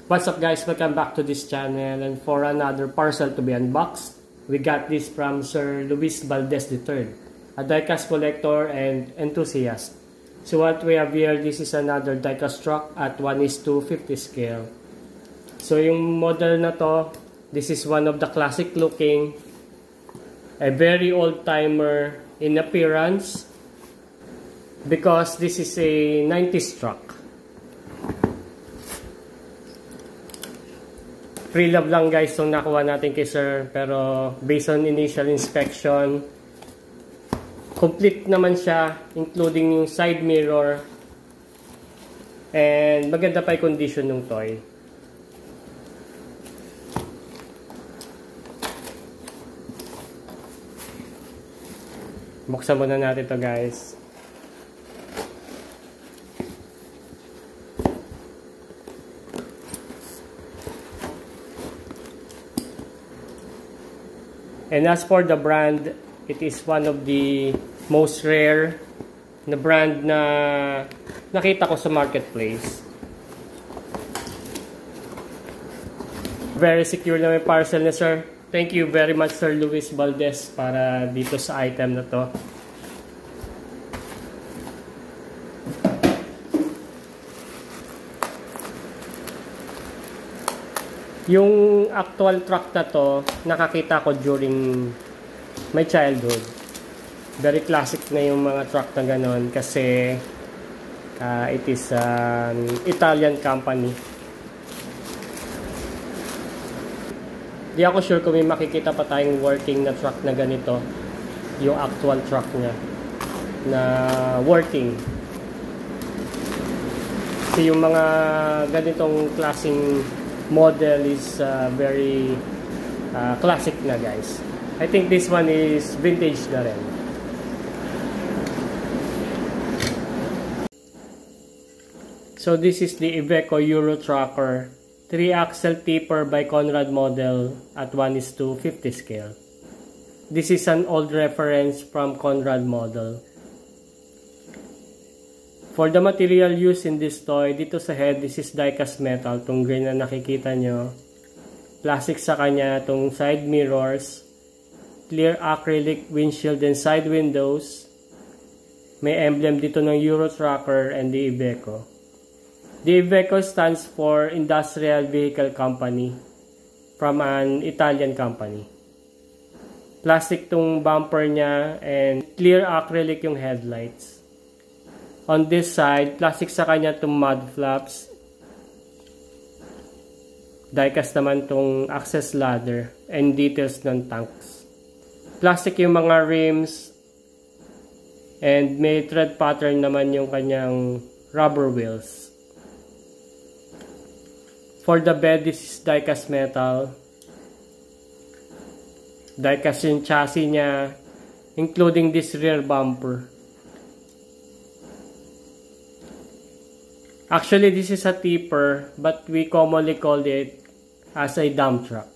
What's up guys, welcome back to this channel, and for another parcel to be unboxed. We got this from Sir Luis Valdez III, a diecast collector and enthusiast. So what we have here, this is another diecast truck at 1:50 scale. So yung model na to, this is one of the classic looking, a very old timer in appearance because this is a 90s truck. Pre-love lang guys itong nakuha natin kay sir, pero based on initial inspection, complete naman siya, including yung side mirror, and maganda pa yung condition ng toy. Buksan muna natin to guys. And as for the brand, it is one of the most rare na brand na nakita ko sa marketplace. Very secure na may parcel na sir. Thank you very much Sir Luis Valdez para dito sa item na to. Yung actual truck na to, nakakita ko during my childhood. Very classic na yung mga truck na ganon kasi it is an Italian company. Di ako sure kung may makikita pa tayong working na truck na ganito. Yung actual truck niya na working. Kasi yung mga ganitong klaseng model is very classic na guys. I think this one is vintage na rin. So this is the Iveco Euro Tracker 3-axle tipper by Conrad model at 1:50 scale. This is an old reference from Conrad model. For the material used in this toy, dito sa head, this is diecast metal, itong green na nakikita nyo. Plastic sa kanya, itong side mirrors, clear acrylic windshield and side windows. May emblem dito ng Euro Tracker and the Iveco. The Iveco stands for Industrial Vehicle Company from an Italian company. Plastic tong bumper niya and clear acrylic yung headlights. On this side, plastic sa kanya itong mud flaps. Diecast naman itong access ladder and details ng tanks. Plastic yung mga rims and may tread pattern naman yung kanyang rubber wheels. For the bed, this is diecast metal. Diecast yung chassis niya, including this rear bumper. Actually, this is a tipper, but we commonly call it as a dump truck.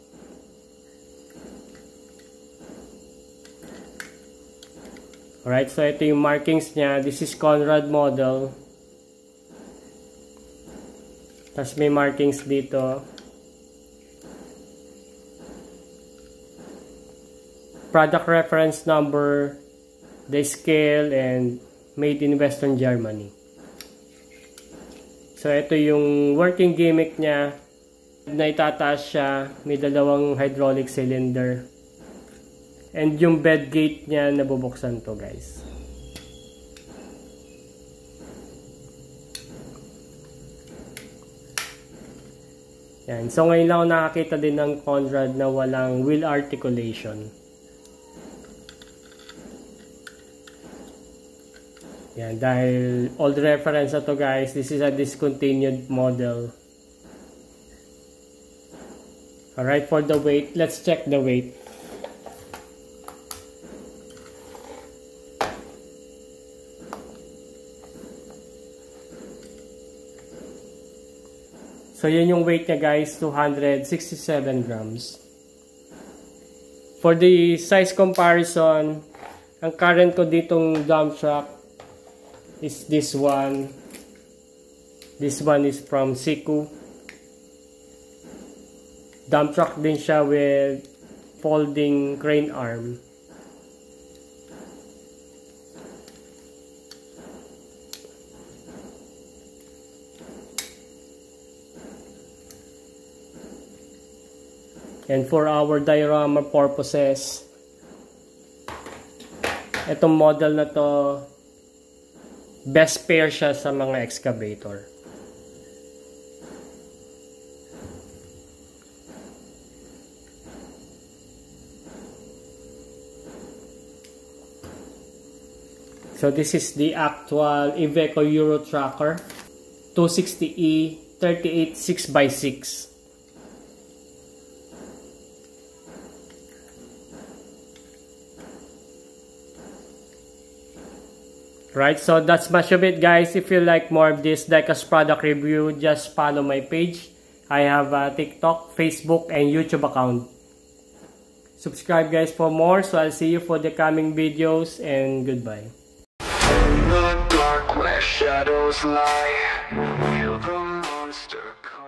Alright, so ito yung markings niya. This is Conrad model. Tapos may markings dito. Product reference number, the scale, and made in Western Germany. So, ito yung working gimmick niya. Na itataas siya. May dalawang hydraulic cylinder. And yung bed gate niya, nabubuksan to guys. Yan. So, ngayon lang ako nakakita din ng Conrad na walang wheel articulation. Yan, dahil old reference na to guys, this is a discontinued model. Alright, for the weight, let's check the weight. So yun yung weight niya guys, 267 grams. For the size comparison, ang current ko ditong dump truck is this one. This one is from Siku. Dump truck din siya with folding crane arm. And for our diorama purposes, itong model na to, best pair siya sa mga excavator. So this is the actual Iveco Euro Tracker 260E 38 6x6. Right, so that's much of it, guys. If you like more of this diecast product review, just follow my page. I have a TikTok, Facebook, and YouTube account. Subscribe, guys, for more. So I'll see you for the coming videos, and goodbye. In the dark where shadows lie, feel the monster come.